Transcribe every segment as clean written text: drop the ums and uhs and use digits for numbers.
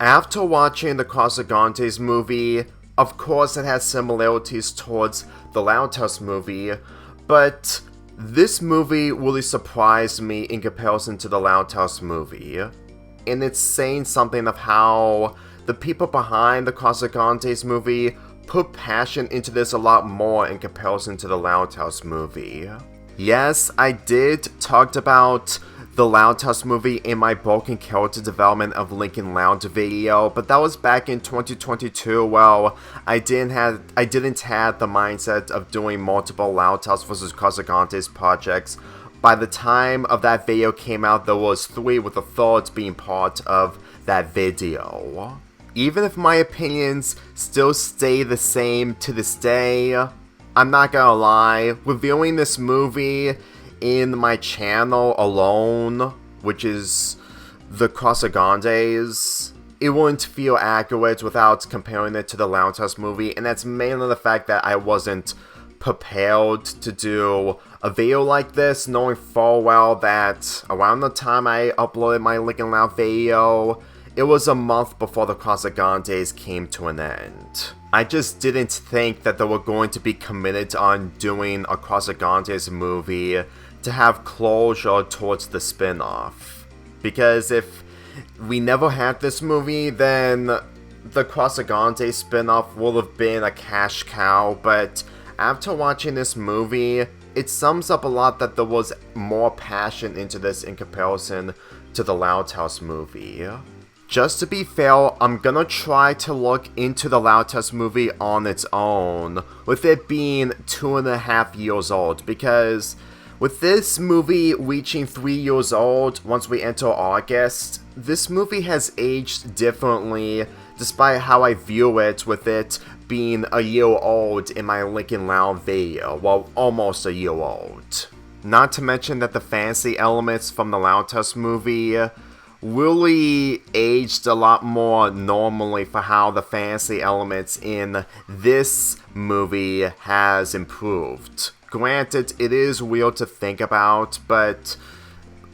After watching the Casagrandes movie, of course it has similarities towards the Loud House movie, but this movie really surprised me in comparison to the Loud House movie. And it's saying something of how the people behind the Casagrandes movie put passion into this a lot more in comparison to the Loud House movie. Yes, I did talk about the Loud House movie in my Broken Character Development of Lincoln Loud video, but that was back in 2022. Well, I didn't have the mindset of doing multiple Loud House vs. Casagrandes projects. By the time of that video came out, there was 3, with the third being part of that video. Even if my opinions still stay the same to this day, I'm not gonna lie, reviewing this movie in my channel alone, which is the Casagrandes, it wouldn't feel accurate without comparing it to the Loud House movie, and that's mainly the fact that I wasn't prepared to do a video like this, knowing full well that around the time I uploaded my Lincoln Loud video, it was a month before the Casagrandes came to an end. I just didn't think that they were going to be committed on doing a Casagrandes movie to have closure towards the spin-off. Because if we never had this movie, then the Casagrandes spin-off would have been a cash cow, but after watching this movie, it sums up a lot that there was more passion into this in comparison to the Loud House movie. Just to be fair, I'm gonna try to look into the Loud House movie on its own, with it being 2.5 years old, because with this movie reaching 3 years old once we enter August, this movie has aged differently despite how I view it, with it being a year old in my Lincoln Loud video, well, almost a year old. Not to mention that the fantasy elements from the Loud House movie really aged a lot more normally for how the fantasy elements in this movie has improved. Granted, it is weird to think about, but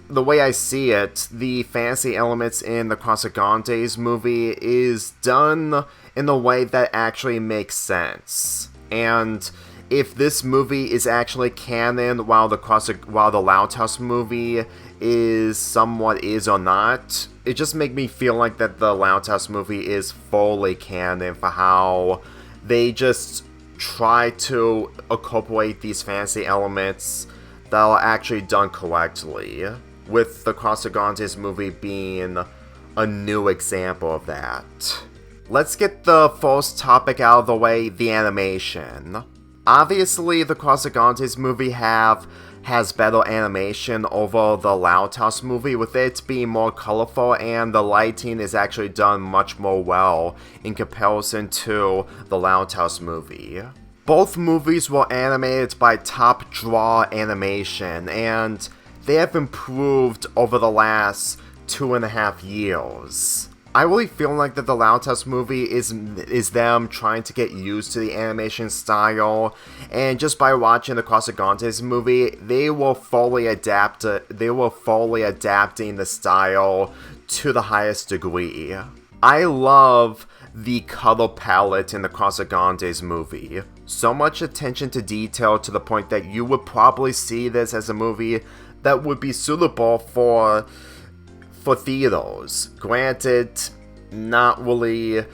the way I see it, the fantasy elements in the Casagrandes movie is done in a way that actually makes sense. And if this movie is actually canon while the Loud House movie is somewhat is or not, it just makes me feel like that the Loud House movie is fully canon for how they just try to incorporate these fantasy elements that are actually done correctly, with the Casagrandes movie being a new example of that. Let's get the first topic out of the way, the animation. Obviously, the Casagrandes movie has better animation over the Loud House movie, with it being more colorful, and the lighting is actually done much more well in comparison to the Loud House movie. Both movies were animated by Top Draw Animation, and they have improved over the last 2.5 years. I really feel like that the Loud House movie is them trying to get used to the animation style, and just by watching the Casagrandes movie, they were fully adapting the style to the highest degree. I love the color palette in the Casagrandes movie. So much attention to detail to the point that you would probably see this as a movie that would be suitable for theaters. Granted, not really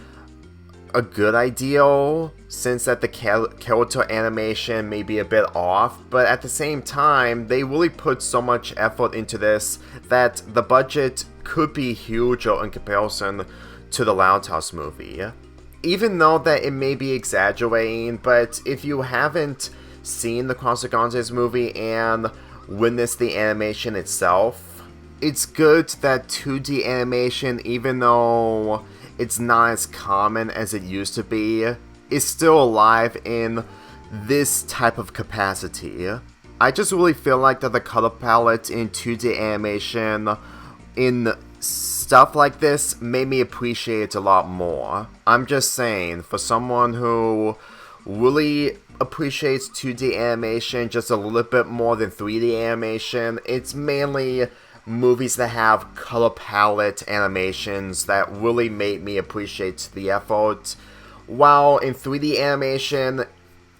a good idea, since that the character animation may be a bit off, but at the same time, they really put so much effort into this that the budget could be huger in comparison to the Loud House movie. Even though that it may be exaggerating, but if you haven't seen the Casagrandes movie and witnessed the animation itself, it's good that 2D animation, even though it's not as common as it used to be, is still alive in this type of capacity. I just really feel like that the color palette in 2D animation in stuff like this made me appreciate it a lot more. I'm just saying, for someone who really appreciates 2D animation just a little bit more than 3D animation, it's mainly movies that have color palette animations that really made me appreciate the effort. While in 3D animation,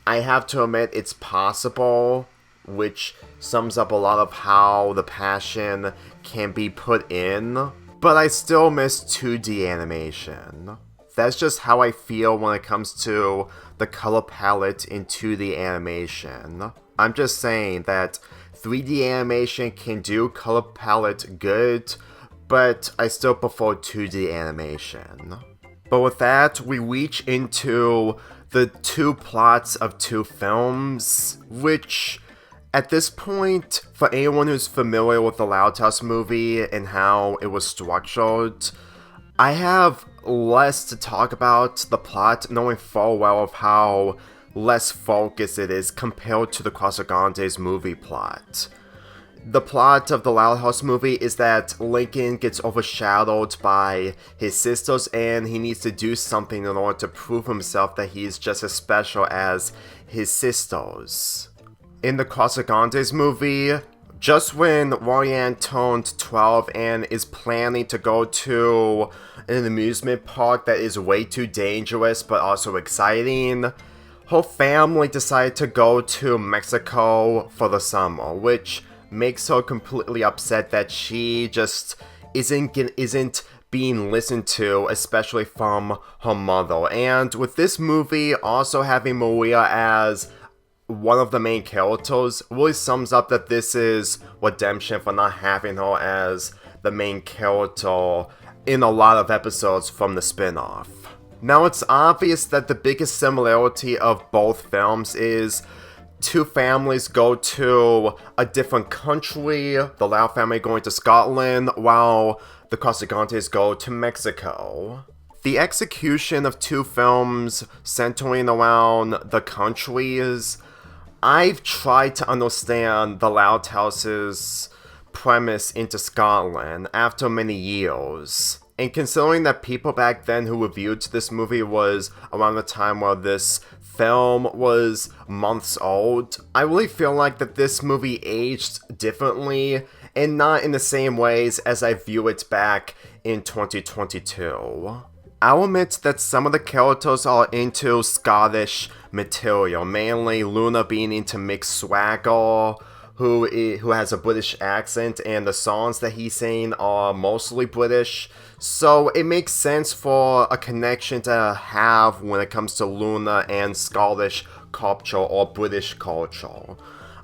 I have to admit it's possible, which sums up a lot of how the passion can be put in, but I still miss 2D animation. That's just how I feel when it comes to the color palette in 2D animation. I'm just saying that 3D animation can do color palette good, but I still prefer 2D animation. But with that, we reach into the two plots of two films, which, at this point, for anyone who's familiar with the Loud House movie and how it was structured, I have less to talk about the plot, knowing full well of how less focused it is compared to the Casagrandes movie plot. The plot of the Loud House movie is that Lincoln gets overshadowed by his sisters and he needs to do something in order to prove himself that he's just as special as his sisters. In the Casagrandes movie, just when Ryan turned 12 and is planning to go to an amusement park that is way too dangerous but also exciting, her family decided to go to Mexico for the summer, which makes her completely upset that she just isn't being listened to, especially from her mother. And with this movie also having Maria as one of the main characters, really sums up that this is redemption for not having her as the main character in a lot of episodes from the spin-off. Now, it's obvious that the biggest similarity of both films is two families go to a different country, the Lau family going to Scotland, while the Casagrandes go to Mexico. The execution of two films centering around the countries, I've tried to understand the Loud House's premise into Scotland after many years. And considering that people back then who reviewed this movie was around the time where this film was months old, I really feel like that this movie aged differently and not in the same ways as I view it back in 2022. I'll admit that some of the characters are into Scottish material, mainly Luna being into Mick Swagger, who has a British accent, and the songs that he's singing are mostly British, so it makes sense for a connection to have when it comes to Luna and Scottish culture or British culture.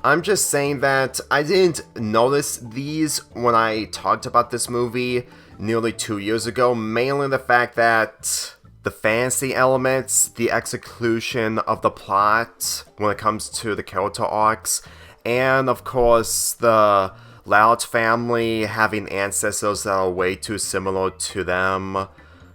I'm just saying that I didn't notice these when I talked about this movie nearly 2 years ago, mainly the fact that the fantasy elements, the execution of the plot when it comes to the character arcs, and of course the Loud family having ancestors that are way too similar to them,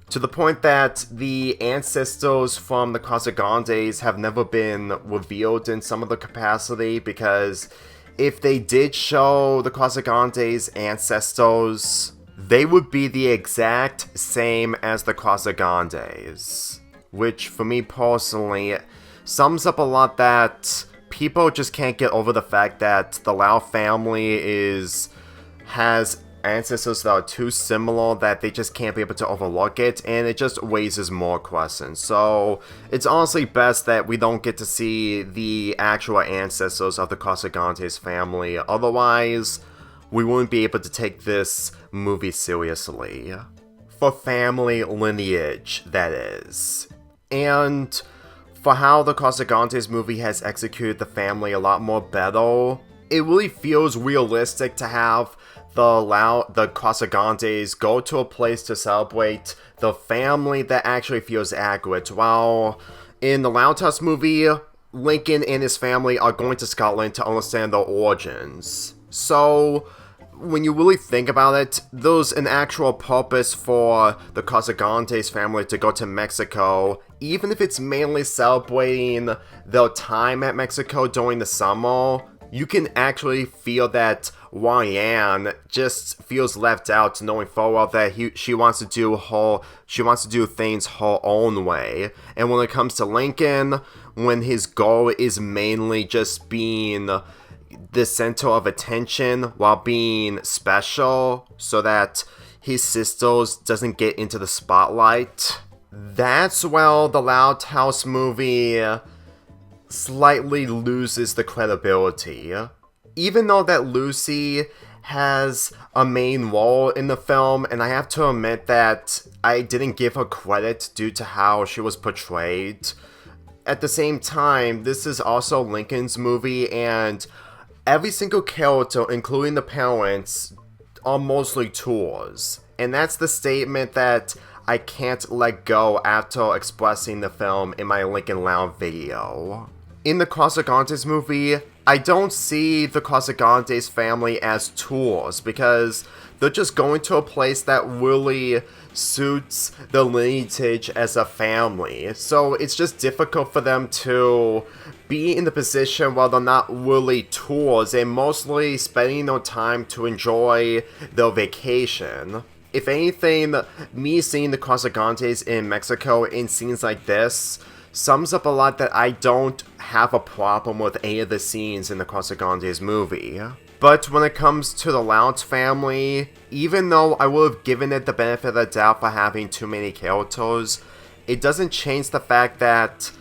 to the point that the ancestors from the Casagrandes have never been revealed in some of the capacity, because if they did show the Casagrandes ancestors, they would be the exact same as the Casagrandes, which for me personally sums up a lot that people just can't get over the fact that the Lau family has ancestors that are too similar that they just can't be able to overlook it, and it just raises more questions. So it's honestly best that we don't get to see the actual ancestors of the Casagrandes family, otherwise we wouldn't be able to take this movie seriously. For family lineage, that is. And for how the Casagrandes movie has executed the family a lot more better, it really feels realistic to have the Casagrandes go to a place to celebrate the family that actually feels accurate, while in the Loud House movie, Lincoln and his family are going to Scotland to understand their origins. So when you really think about it, there's an actual purpose for the Casagrandes family to go to Mexico, even if it's mainly celebrating their time at Mexico during the summer. You can actually feel that Ryan just feels left out, knowing full well that she wants to do things her own way. And when it comes to Lincoln, when his goal is mainly just being the center of attention while being special so that his sisters doesn't get into the spotlight. That's where the Loud House movie slightly loses the credibility. Even though that Lucy has a main role in the film, and I have to admit that I didn't give her credit due to how she was portrayed. At the same time, this is also Lincoln's movie, and every single character, including the parents, are mostly tools. And that's the statement that I can't let go after expressing the film in my Lincoln Loud video. In the Casagrandes movie, I don't see the Casagrandes family as tools because they're just going to a place that really suits the lineage as a family. So it's just difficult for them to be in the position where they're not really tools and mostly spending their time to enjoy their vacation. If anything, me seeing the Casagrandes in Mexico in scenes like this sums up a lot that I don't have a problem with any of the scenes in the Casagrandes movie. But when it comes to the Loud family, even though I would have given it the benefit of the doubt for having too many characters, it doesn't change the fact that,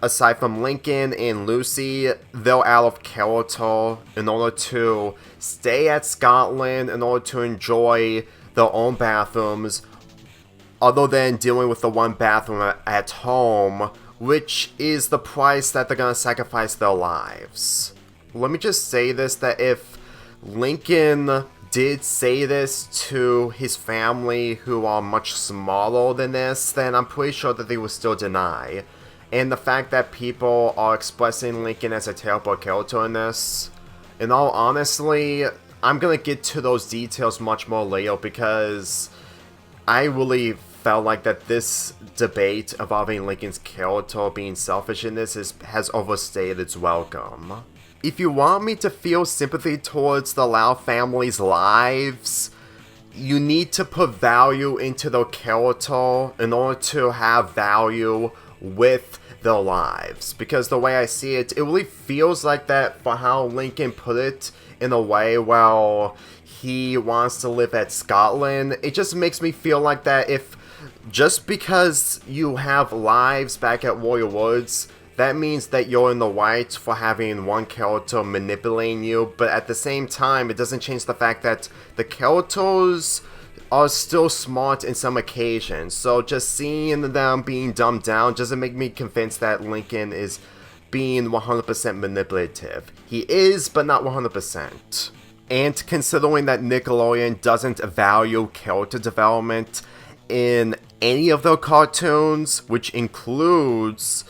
aside from Lincoln and Lucy, they're out of character in order to stay at Scotland, in order to enjoy their own bathrooms, other than dealing with the one bathroom at home, which is the price that they're gonna sacrifice their lives. Let me just say this, that if Lincoln did say this to his family who are much smaller than this, then I'm pretty sure that they would still deny. And the fact that people are expressing Lincoln as a terrible character in this, in all honesty, I'm gonna get to those details much more later because I really felt like that this debate involving Lincoln's character being selfish in this has overstayed its welcome. If you want me to feel sympathy towards the Loud family's lives, you need to put value into their character in order to have value with their lives. Because the way I see it, it really feels like that for how Lincoln put it in a way where he wants to live at Scotland. It just makes me feel like that if just because you have lives back at Royal Woods, that means that you're in the right for having one character manipulating you, but at the same time, it doesn't change the fact that the characters are still smart in some occasions. So just seeing them being dumbed down doesn't make me convinced that Lincoln is being 100% manipulative. He is, but not 100%. And considering that Nickelodeon doesn't value character development in any of their cartoons, which includes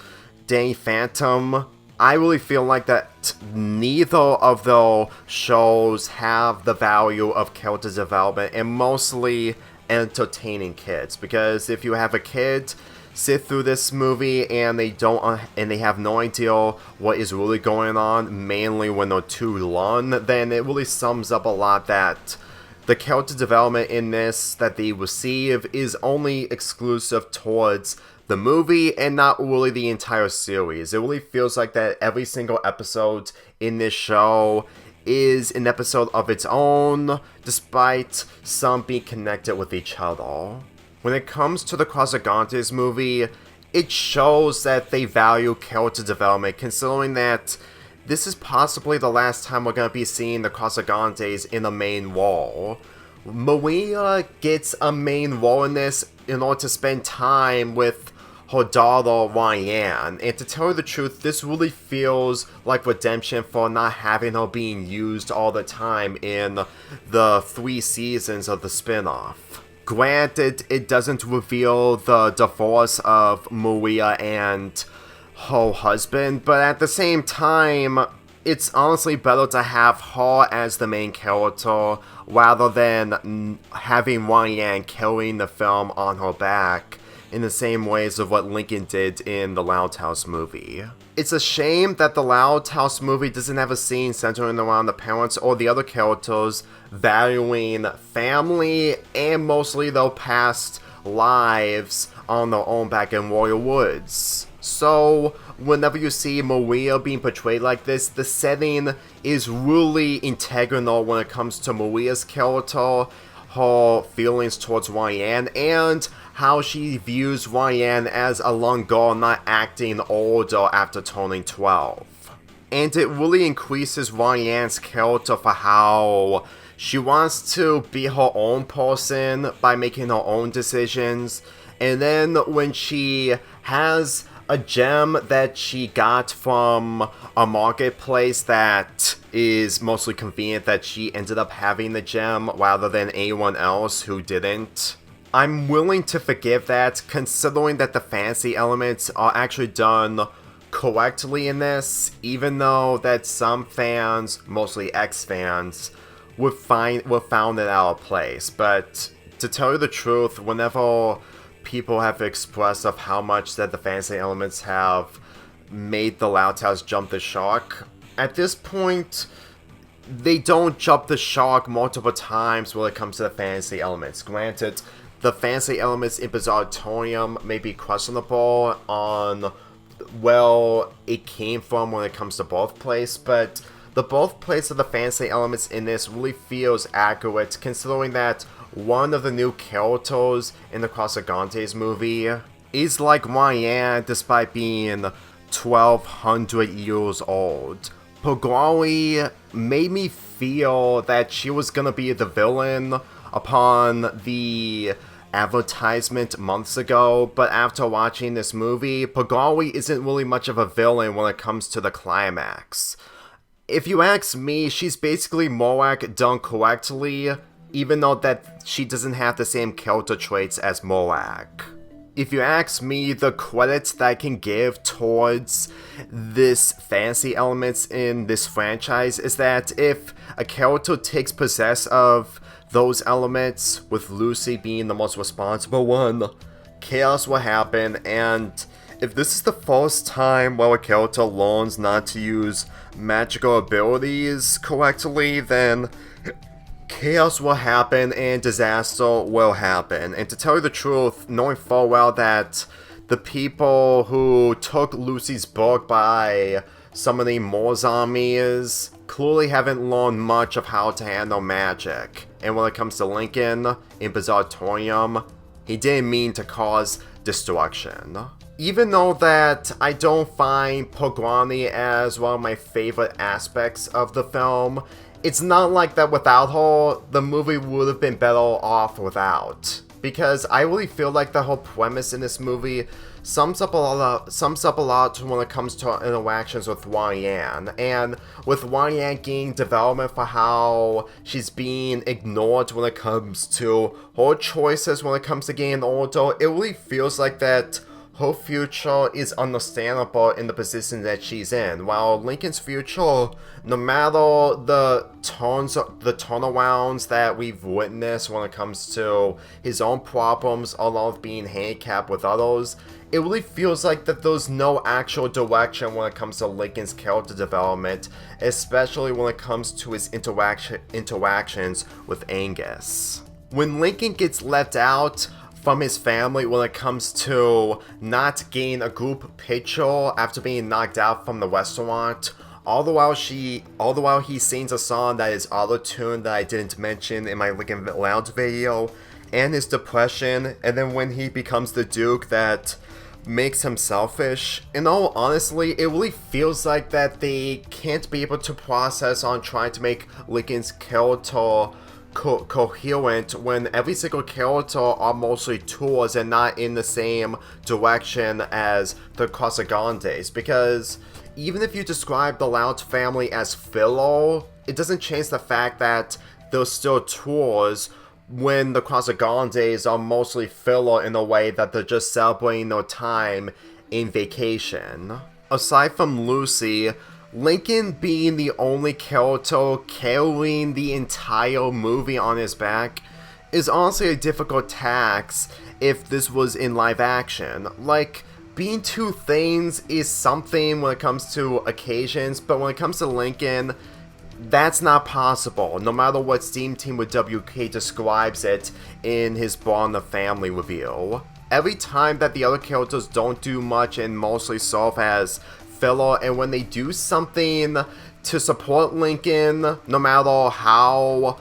Danny Phantom, I really feel like that neither of their shows have the value of character development and mostly entertaining kids. Because if you have a kid sit through this movie and they have no idea what is really going on, mainly when they're too long, then it really sums up a lot that the character development in this that they receive is only exclusive towards the movie and not really the entire series. It really feels like that every single episode in this show is an episode of its own, despite some being connected with each other. When it comes to the Casagrandes movie, it shows that they value character development, considering that this is possibly the last time we're going to be seeing the Casagrandes in the main role. Maria gets a main role in this in order to spend time with her daughter Ryan, and to tell you the truth, this really feels like redemption for not having her being used all the time in the 3 seasons of the spin-off. Granted, it doesn't reveal the divorce of Maria and her husband, but at the same time, it's honestly better to have her as the main character rather than having Ryan carrying the film on her back in the same ways of what Lincoln did in the Loud House movie. It's a shame that the Loud House movie doesn't have a scene centering around the parents or the other characters valuing family and mostly their past lives on their own back in Royal Woods. So, whenever you see Maria being portrayed like this, the setting is really integral when it comes to Maria's character, her feelings towards Ryan, and how she views Ryan as a young girl not acting older after turning 12. And it really increases Ryan's character for how she wants to be her own person by making her own decisions. And then when she has a gem that she got from a marketplace that is mostly convenient that she ended up having the gem rather than anyone else who didn't, I'm willing to forgive that, considering that the fantasy elements are actually done correctly in this, even though that some fans, mostly X-fans, would found it out of place. But to tell you the truth, whenever people have expressed of how much that the fantasy elements have made the Loud House jump the shark, at this point, they don't jump the shark multiple times when it comes to the fantasy elements. Granted, the fantasy elements in Bizarratorium may be questionable on where it came from when it comes to birthplace, but the birthplace of the fantasy elements in this really feels accurate, considering that one of the new characters in the Casagrandes movie is like Ryan despite being 1200 years old. Pogwari made me feel that she was gonna be the villain upon the advertisement months ago, but after watching this movie, Pogwari isn't really much of a villain when it comes to the climax. If you ask me, she's basically Morak done correctly, even though that she doesn't have the same character traits as Morak. If you ask me, the credits that I can give towards this fantasy elements in this franchise is that if a character takes possession of those elements, with Lucy being the most responsible one, chaos will happen, and if this is the first time where a character learns not to use magical abilities correctly, then chaos will happen and disaster will happen. And to tell you the truth, knowing full well that the people who took Lucy's book by summoning more zombies clearly haven't learned much of how to handle magic. And when it comes to Lincoln in Bizarratorium, he didn't mean to cause destruction. Even though that I don't find Pogwani as one of my favorite aspects of the film, it's not like that without her, the movie would have been better off without. Because I really feel like the whole premise in this movie sums up a lot when it comes to her interactions with Ryan. And with Ryan gaining development for how she's being ignored when it comes to her choices when it comes to getting older, it really feels like that her future is understandable in the position that she's in, while Lincoln's future, no matter the turnarounds that we've witnessed when it comes to his own problems along with being handicapped with others, it really feels like that there's no actual direction when it comes to Lincoln's character development, especially when it comes to his interactions with Angus. When Lincoln gets left out from his family when it comes to not getting a group picture after being knocked out from the restaurant, all the while he sings a song that is auto-tuned that I didn't mention in my Lincoln Lounge video, and his depression, and then when he becomes the Duke that makes him selfish. In all honestly, it really feels like that they can't be able to process on trying to make Lincoln's character coherent when every single character are mostly tours and not in the same direction as the Casagrandes. Because even if you describe the Loud family as filler, it doesn't change the fact that they're still tours when the Casagrandes are mostly filler in a way that they're just celebrating their time in vacation. Aside from Lucy, Lincoln being the only character carrying the entire movie on his back is honestly a difficult task if this was in live action. Like, being two things is something when it comes to occasions, but when it comes to Lincoln, that's not possible, no matter what Steam Team with WK describes it in his Born the Family review. every time that the other characters don't do much and mostly serve as filler, and when they do something to support Lincoln, no matter how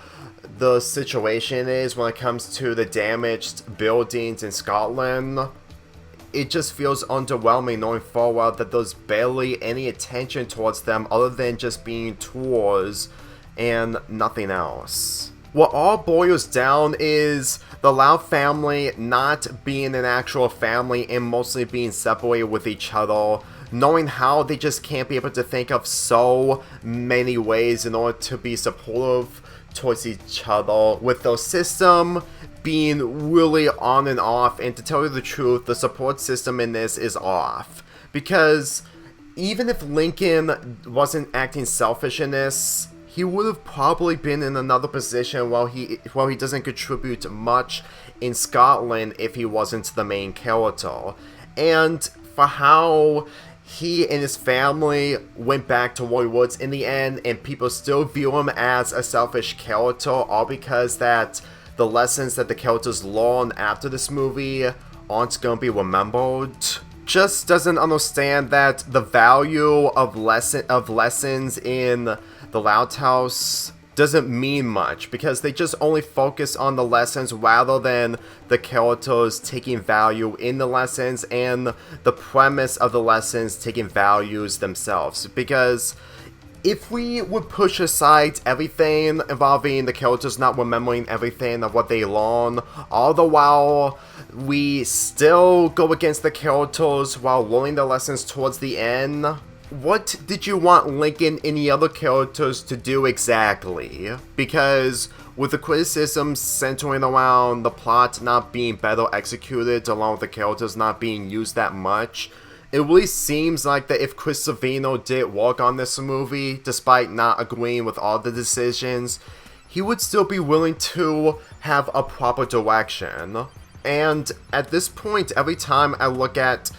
the situation is when it comes to the damaged buildings in Scotland, it just feels underwhelming knowing full well that there's barely any attention towards them other than just being tours and nothing else. What all boils down is the Lau family not being an actual family and mostly being separated with each other, knowing how they just can't be able to think of so many ways in order to be supportive towards each other, with their system being really on and off. And to tell you the truth, the support system in this is off, because even if Lincoln wasn't acting selfish in this, he would have probably been in another position while he doesn't contribute much in Scotland if he wasn't the main character. And for how he and his family went back to Roy Woods in the end, and people still view him as a selfish character, all because that the lessons that the characters learn after this movie aren't going to be remembered, just doesn't understand that the value of lessons in the Loud House doesn't mean much, because they just only focus on the lessons rather than the characters taking value in the lessons and the premise of the lessons taking values themselves. Because if we would push aside everything involving the characters not remembering everything of what they learn, all the while we still go against the characters while learning the lessons towards the end, what did you want Lincoln and the other characters to do exactly? Because with the criticisms centering around the plot not being better executed, along with the characters not being used that much, it really seems like that if Chris Savino did work on this movie, despite not agreeing with all the decisions, he would still be willing to have a proper direction. And at this point, every time I look at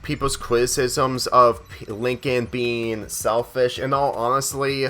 people's criticisms of Lincoln being selfish, in all honesty,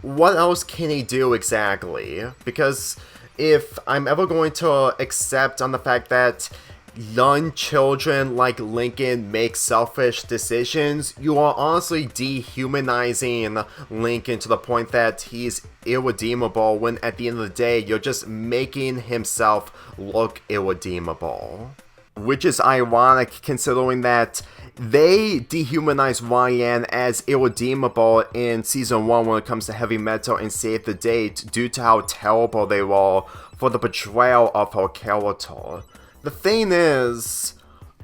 what else can he do exactly? Because if I'm ever going to accept on the fact that young children like Lincoln make selfish decisions, you are honestly dehumanizing Lincoln to the point that he's irredeemable, when at the end of the day, you're just making himself look irredeemable. Which is ironic considering that they dehumanize Ryan as irredeemable in Season 1 when it comes to Heavy Metal and Save the Date due to how terrible they were for the portrayal of her character. The thing is,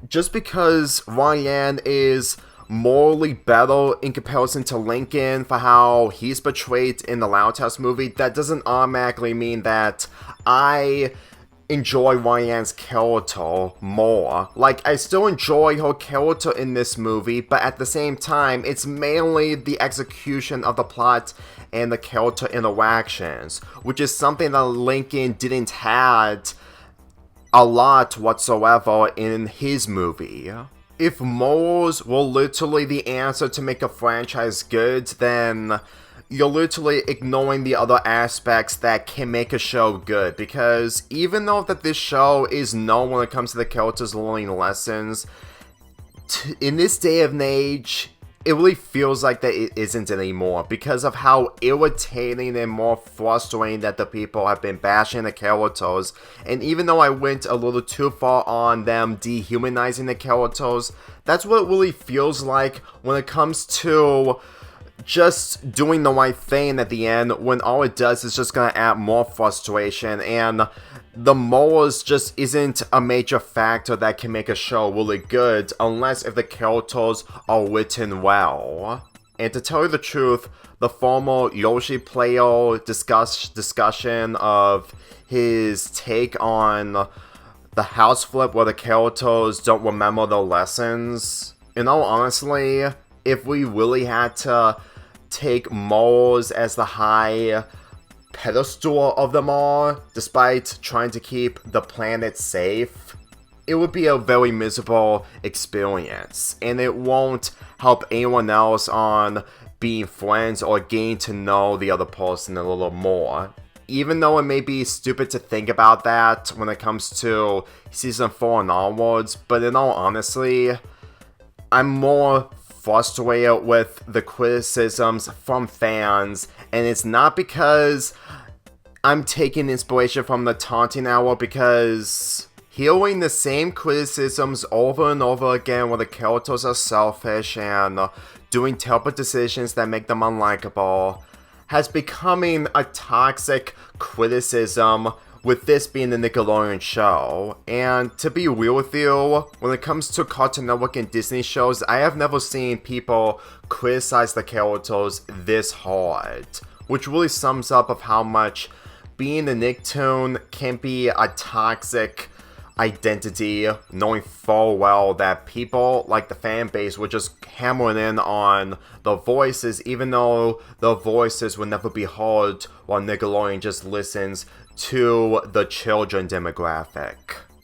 just because Ryan is morally better in comparison to Lincoln for how he's portrayed in the Loud House movie, that doesn't automatically mean that I enjoy Ryan's character more. Like, I still enjoy her character in this movie, but at the same time, it's mainly the execution of the plot and the character interactions, which is something that Lincoln didn't have a lot whatsoever in his movie. If morals were literally the answer to make a franchise good, then you're literally ignoring the other aspects that can make a show good, because even though that this show is known when it comes to the characters learning lessons, in this day and age, it really feels like that it isn't anymore, because of how irritating and more frustrating that the people have been bashing the characters. And even though I went a little too far on them dehumanizing the characters, that's what it really feels like when it comes to just doing the right thing at the end, when all it does is just gonna add more frustration, and the morals just isn't a major factor that can make a show really good unless if the characters are written well. And to tell you the truth, the former Yoshi player discussion of his take on the house flip where the characters don't remember their lessons, in all honesty, if we really had to take morals as the high pedestal of them all, despite trying to keep the planet safe, it would be a very miserable experience, and it won't help anyone else on being friends or getting to know the other person a little more. even though it may be stupid to think about that when it comes to season 4 and onwards, but in all honesty, I'm more frustrated with the criticisms from fans, and it's not because I'm taking inspiration from the Taunting Hour, because hearing the same criticisms over and over again where the characters are selfish and doing terrible decisions that make them unlikable has becoming a toxic criticism, with this being the Nickelodeon show. And to be real with you, when it comes to Cartoon Network and Disney shows, I have never seen people criticize the characters this hard, which really sums up of how much being a Nicktoon can be a toxic identity, knowing full well that people like the fan base were just hammering in on the voices, even though the voices would never be heard, while Nickelodeon just listens to the children demographic.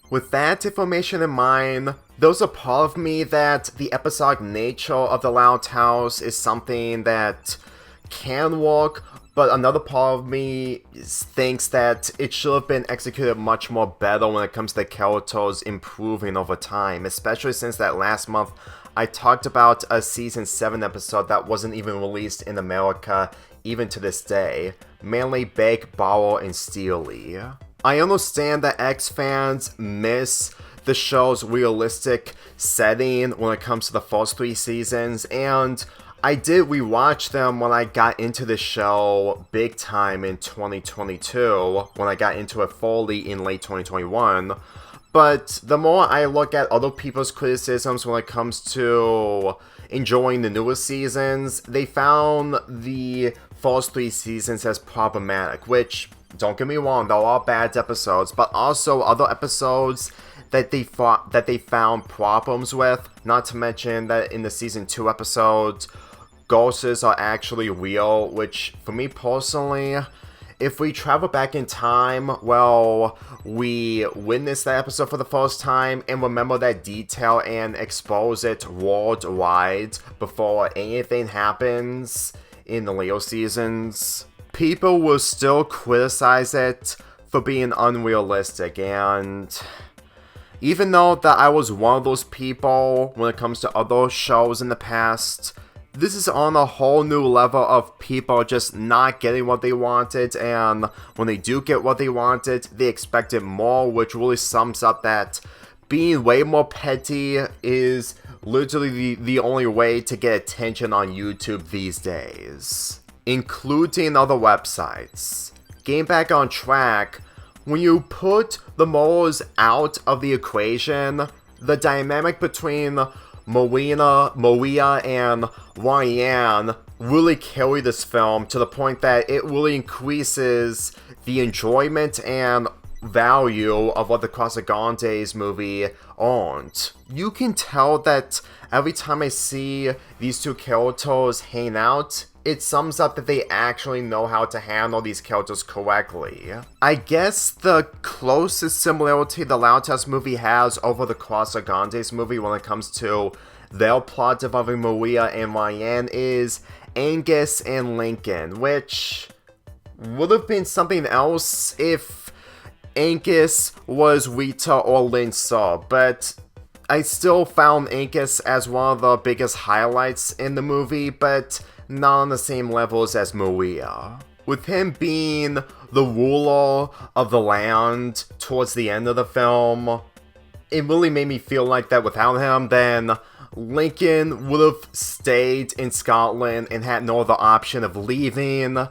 With that information in mind, there's a part of me that the episodic nature of the Loud House is something that can work, but another part of me thinks that it should have been executed much more better when it comes to the characters improving over time, especially since that last month I talked about a Season 7 episode that wasn't even released in America even to this day, mainly Bake, Borrow, and Steely. I understand that X fans miss the show's realistic setting when it comes to the first 3 seasons, and I did rewatch them when I got into the show big time in 2022, when I got into it fully in late 2021. But the more I look at other people's criticisms when it comes to enjoying the newer seasons, they found the first 3 seasons as problematic, which, don't get me wrong, there are bad episodes, but also other episodes that they found problems with, not to mention that in the Season 2 episodes, ghosts are actually real, which, for me personally, if we travel back in time, well, we witness that episode for the first time and remember that detail and expose it worldwide before anything happens in the later seasons, people will still criticize it for being unrealistic. And even though that I was one of those people when it comes to other shows in the past, this is on a whole new level of people just not getting what they wanted, and when they do get what they wanted, they expected more, which really sums up that being way more petty is literally the only way to get attention on YouTube these days, including other websites. Getting back on track, when you put the morals out of the equation, the dynamic between Maria and Ryan really carry this film to the point that it really increases the enjoyment and value of what the Casagrandes movie earned. You can tell that every time I see these two characters hang out, it sums up that they actually know how to handle these characters correctly. I guess the closest similarity the Loud House movie has over the Casagrandes movie when it comes to their plot involving Maria and Ryan is Angus and Lincoln, which would have been something else if Angus was Rita or Linsa, but I still found Angus as one of the biggest highlights in the movie, but not on the same levels as Maria. With him being the ruler of the land towards the end of the film, it really made me feel like that without him, then Lincoln would have stayed in Scotland and had no other option of leaving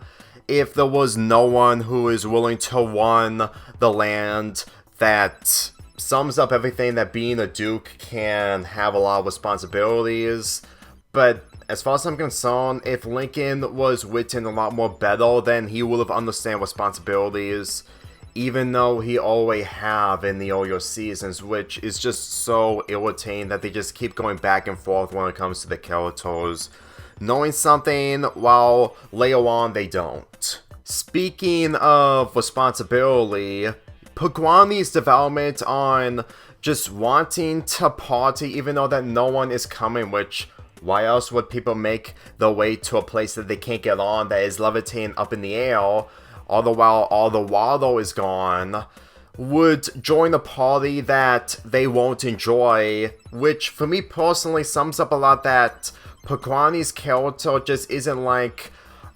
if there was no one who is willing to run the land. That sums up everything that being a duke can have a lot of responsibilities, but as far as I'm concerned, if Lincoln was written a lot more better, then he would have understand responsibilities, even though he always have in the earlier seasons, which is just so irritating that they just keep going back and forth when it comes to the characters, knowing something while later on they don't. Speaking of responsibility, Pagwani's development on just wanting to party even though that no one is coming, which why else would people make their way to a place that they can't get on that is levitating up in the air? all the while all the Waldo is gone, would join a party that they won't enjoy, which for me personally sums up a lot that Paguani's character just isn't like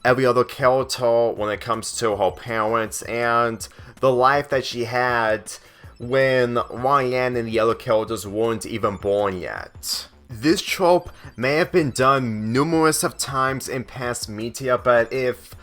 every other character when it comes to her parents and the life that she had when Ryan and the other characters weren't even born yet. This trope may have been done numerous of times in past media, but if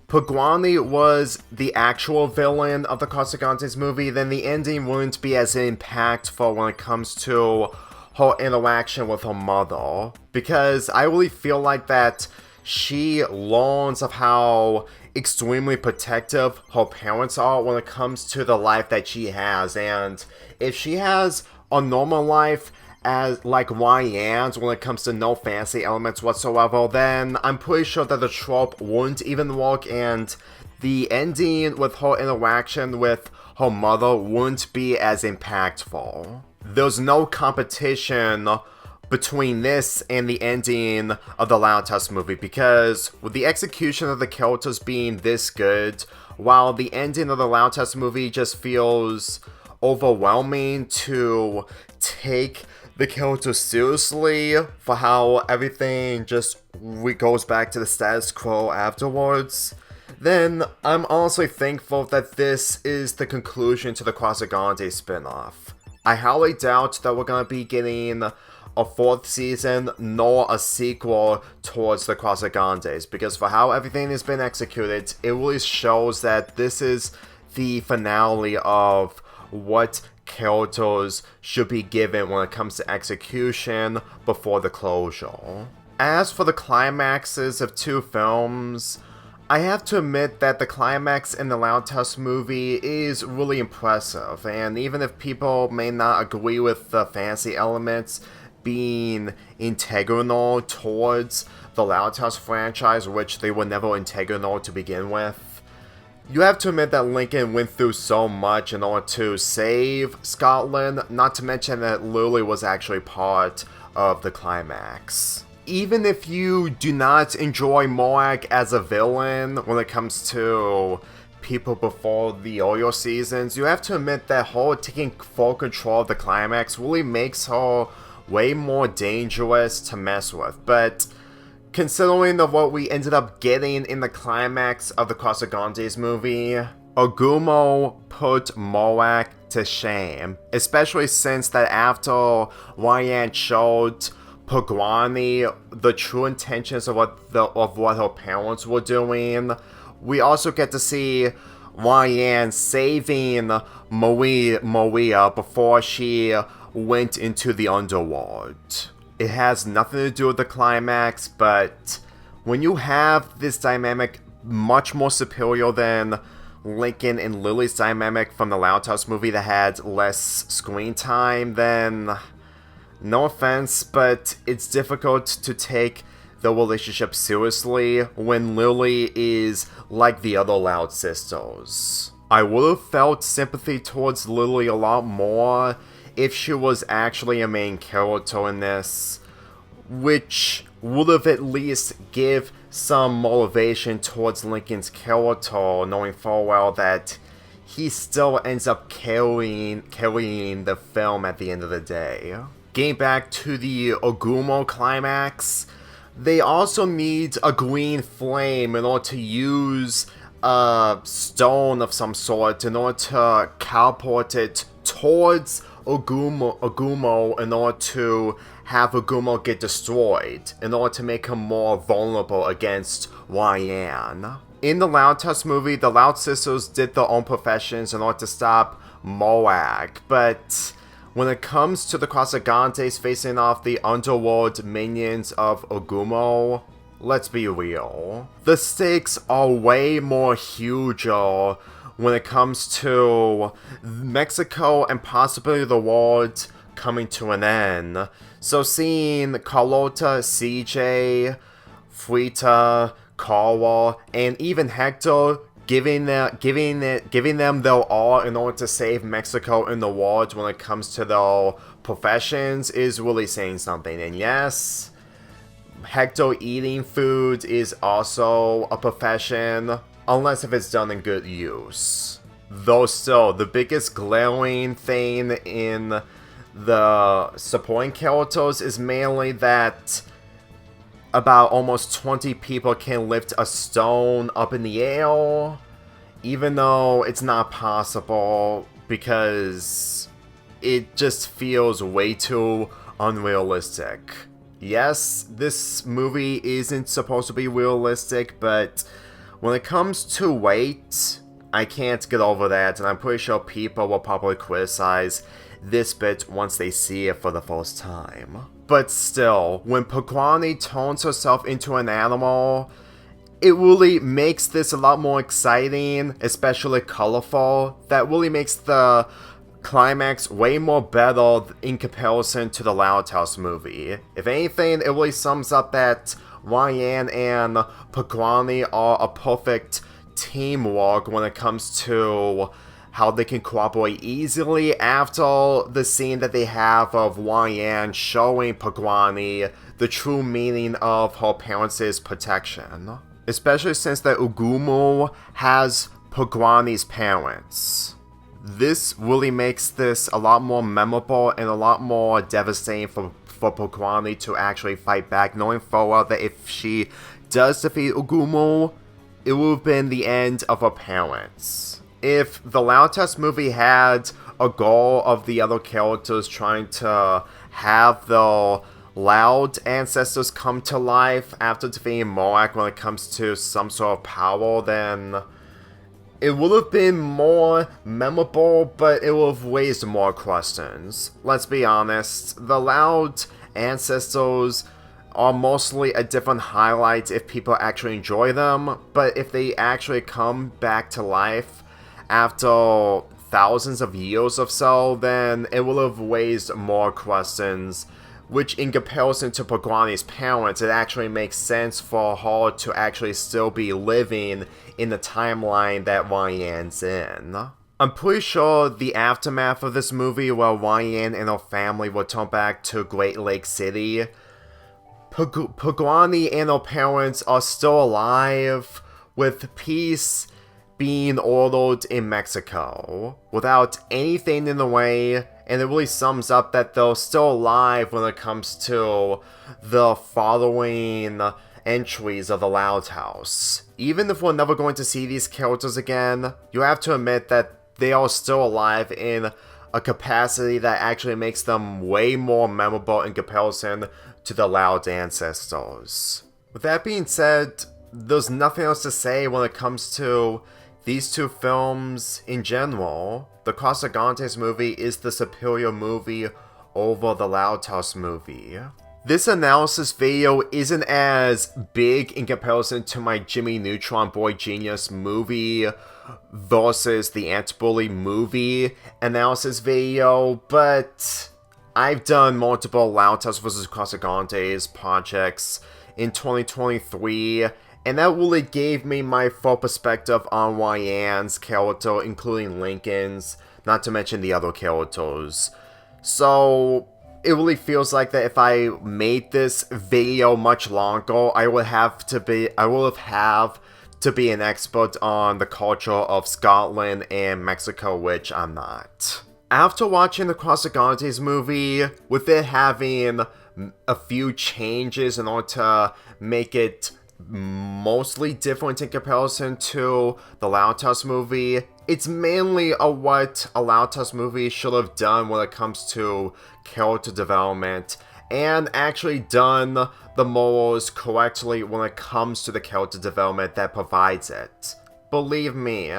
Paguani was the actual villain of the Casagrandes movie, then the ending wouldn't be as impactful when it comes to her interaction with her mother. Because I really feel like that she learns of how extremely protective her parents are when it comes to the life that she has. And if she has a normal life as like Ryan's when it comes to no fancy elements whatsoever, then I'm pretty sure that the trope wouldn't even work, and the ending with her interaction with her mother wouldn't be as impactful. There's no competition between this and the ending of the Loud Test movie, because with the execution of the characters being this good, while the ending of the Loud Test movie just feels overwhelming to take the character seriously for how everything just goes back to the status quo afterwards, then I'm honestly thankful that this is the conclusion to the Casagrandes spin-off. I highly doubt that we're gonna be getting a fourth season nor a sequel towards the Casagrandes, because for how everything has been executed, it really shows that this is the finale of what characters should be given when it comes to execution before the closure. As for the climaxes of two films, I have to admit that the climax in the Loud Test movie is really impressive, and even if people may not agree with the fantasy elements being integral towards the Loud Test franchise, which they were never integral to begin with, you have to admit that Lincoln went through so much in order to save Scotland, not to mention that Lily was actually part of the climax. Even if you do not enjoy Moag as a villain when it comes to people before the earlier seasons, you have to admit that her taking full control of the climax really makes her way more dangerous to mess with. But considering of what we ended up getting in the climax of the Casagrandes movie, Ogumo put Moag to shame, especially since that after Ryan showed Paguani the true intentions of what her parents were doing, we also get to see Ryan saving Maria before she went into the underworld. It has nothing to do with the climax, but when you have this dynamic much more superior than Lincoln and Lily's dynamic from the Loud House movie that had less screen time, then no offense, but it's difficult to take the relationship seriously when Lily is like the other Loud sisters. I would have felt sympathy towards Lily a lot more if she was actually a main character in this, which would have at least give some motivation towards Lincoln's character, knowing full well that he still ends up carrying the film at the end of the day. Getting back to the Ogumo climax, they also need a green flame in order to use a stone of some sort in order to catapult it towards Ogumo in order to have Ogumo get destroyed, in order to make him more vulnerable against Ryan. In the Loud Test movie, the Loud Sisters did their own professions in order to stop Moag, but when it comes to the Casagrandes facing off the underworld minions of Ogumo, let's be real. The stakes are way more huger when it comes to Mexico and possibly the world coming to an end. So seeing Carlota, CJ, Frita, Carla, and even Hector giving them their all in order to save Mexico in the world when it comes to their professions is really saying something. And yes, Hector eating food is also a profession, unless if it's done in good use. Though still, the biggest glaring thing in the supporting characters is mainly that about almost 20 people can lift a stone up in the air, even though it's not possible because it just feels way too unrealistic. Yes, this movie isn't supposed to be realistic, but when it comes to weight, I can't get over that, and I'm pretty sure people will probably criticize this bit once they see it for the first time. But still, when Pakwani turns herself into an animal, it really makes this a lot more exciting, especially colorful. That really makes the climax way more better in comparison to the Loud House movie. If anything, it really sums up that Ryan and Pakwani are a perfect teamwork when it comes to how they can cooperate easily after the scene that they have of Ryan showing Pakwani the true meaning of her parents' protection. Especially since that Ugumu has Pakwani's parents. This really makes this a lot more memorable and a lot more devastating for Pakwani to actually fight back, knowing full well that if she does defeat Ugumu, it would have been the end of her parents. If the Loud Test movie had a goal of the other characters trying to have their Loud ancestors come to life after defeating Moak when it comes to some sort of power, then it would have been more memorable, but it would have raised more questions. Let's be honest, the Loud ancestors are mostly a different highlight if people actually enjoy them, but if they actually come back to life after thousands of years or so, then it will have raised more questions, which in comparison to Pakwani's parents, it actually makes sense for her to actually still be living in the timeline that Ryan's in. I'm pretty sure the aftermath of this movie, where Ryan and her family return back to Great Lake City, Pakwani and her parents are still alive, with peace being ordered in Mexico, without anything in the way, and it really sums up that they're still alive when it comes to the following entries of the Loud House. Even if we're never going to see these characters again, you have to admit that they are still alive in a capacity that actually makes them way more memorable in comparison to the Loud ancestors. With that being said, there's nothing else to say when it comes to these two films in general. The Casagrandes movie is the superior movie over the Loud House movie. This analysis video isn't as big in comparison to my Jimmy Neutron Boy Genius movie versus the Ant-Bully movie analysis video, but I've done multiple Loud House vs. Casagrandes projects in 2023, and that really gave me my full perspective on Ryan's character, including Lincoln's, not to mention the other characters. So it really feels like that if I made this video much longer, I would have to be an expert on the culture of Scotland and Mexico, which I'm not. After watching the Casagrandes movie, with it having a few changes in order to make it mostly different in comparison to the Loud House movie, it's mainly what a Loud House movie should have done when it comes to character development, and actually done the morals correctly when it comes to the character development that provides it. Believe me,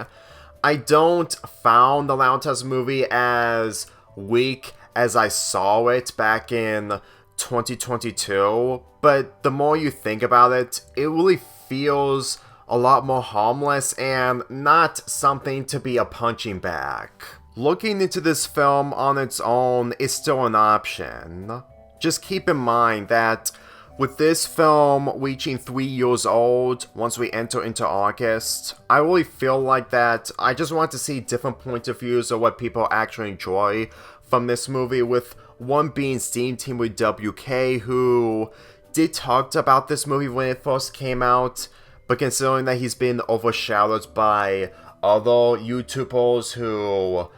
I don't found the Loud House movie as weak as I saw it back in 2022, but the more you think about it, it really feels a lot more harmless and not something to be a punching bag. Looking into this film on its own is still an option. Just keep in mind that with this film reaching 3 years old once we enter into August, I really feel like that I just want to see different points of views of what people actually enjoy from this movie, with one being Steam Team with WK, who did talk about this movie when it first came out, But considering that he's been overshadowed by other YouTubers who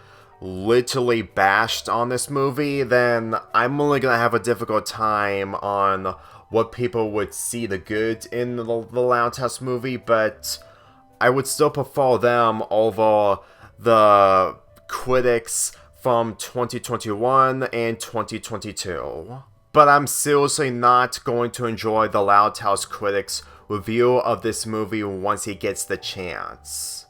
literally bashed on this movie, then I'm only gonna have a difficult time on what people would see the good in the Loud House movie, but I would still prefer them over the critics from 2021 and 2022. But I'm seriously not going to enjoy the Loud House critics' review of this movie once he gets the chance.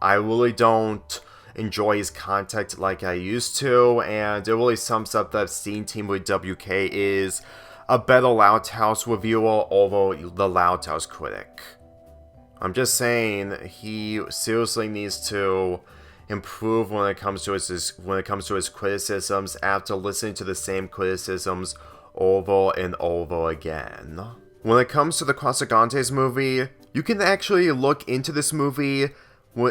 I really don't enjoy his content like I used to, and it really sums up that Scene Team with WK is a better Loud House reviewer over the Loud House critic. I'm just saying, he seriously needs to improve when it comes to his criticisms after listening to the same criticisms over and over again. When it comes to the Casagrandes movie, you can actually look into this movie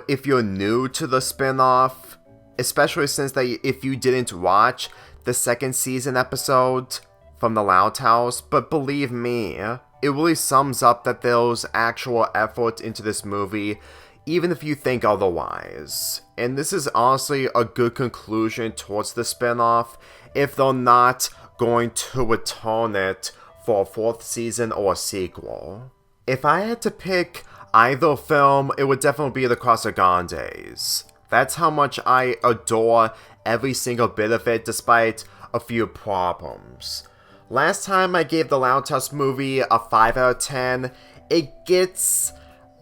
if you're new to the spin-off, especially since that if you didn't watch the second season episode from the Loud House, but believe me, it really sums up that there's actual effort into this movie, even if you think otherwise. And this is honestly a good conclusion towards the spin-off, if they're not going to return it for a fourth season or a sequel. If I had to pick either film, it would definitely be the Casagrandes. That's how much I adore every single bit of it, despite a few problems. Last time I gave the Loud House movie a 5 out of 10, it gets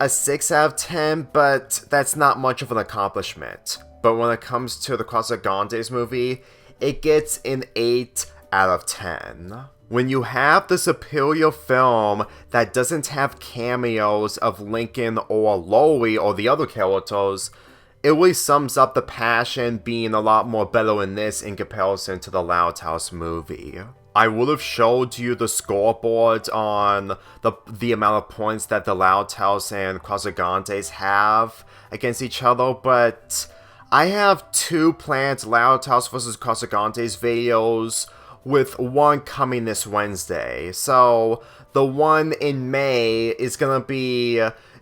a 6 out of 10, but that's not much of an accomplishment. But when it comes to the Casagrandes movie, it gets an 8 out of 10. When you have the superior film that doesn't have cameos of Lincoln or Lowry or the other characters, it really sums up the passion being a lot more better in this in comparison to the Loud House movie. I would have showed you the scoreboard on the amount of points that the Loud House and Casagrandes have against each other, but I have two planned Loud House vs. Casagrandes videos, with one coming this Wednesday. So the one in May is gonna be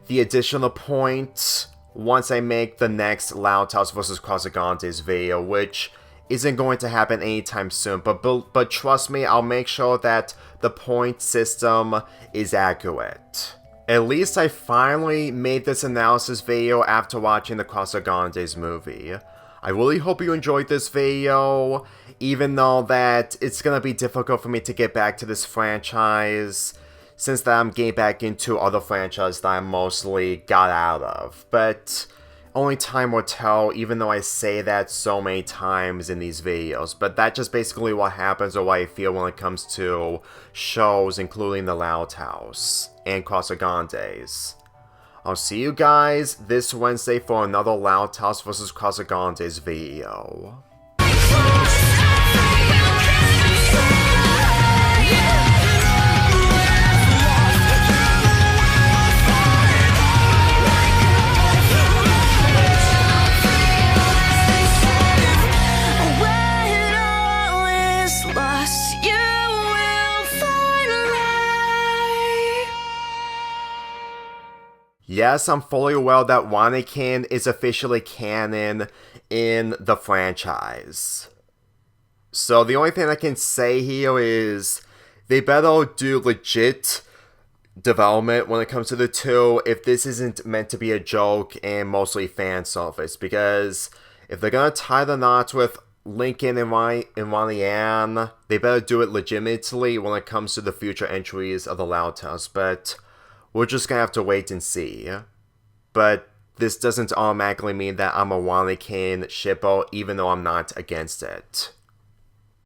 the additional point once I make the next Loud House vs. Casagrandes video, which isn't going to happen anytime soon, but trust me, I'll make sure that the point system is accurate. At least I finally made this analysis video after watching the Casagrandes movie. I really hope you enjoyed this video, even though that it's gonna be difficult for me to get back to this franchise, since that I'm getting back into other franchises that I mostly got out of. But only time will tell, even though I say that so many times in these videos. But that's just basically what happens, or what I feel when it comes to shows, including The Loud House and Casagrandes. I'll see you guys this Wednesday for another Loud House vs. Casagrandes video. Yes, I'm fully aware that Wanakin is officially canon in the franchise. So the only thing I can say here is they better do legit development when it comes to the two if this isn't meant to be a joke and mostly fan service. Because if they're gonna tie the knots with Lincoln and Ryan, they better do it legitimately when it comes to the future entries of the Loud House. But we're just gonna have to wait and see. But this doesn't automatically mean that I'm a Wanakin shipper, even though I'm not against it.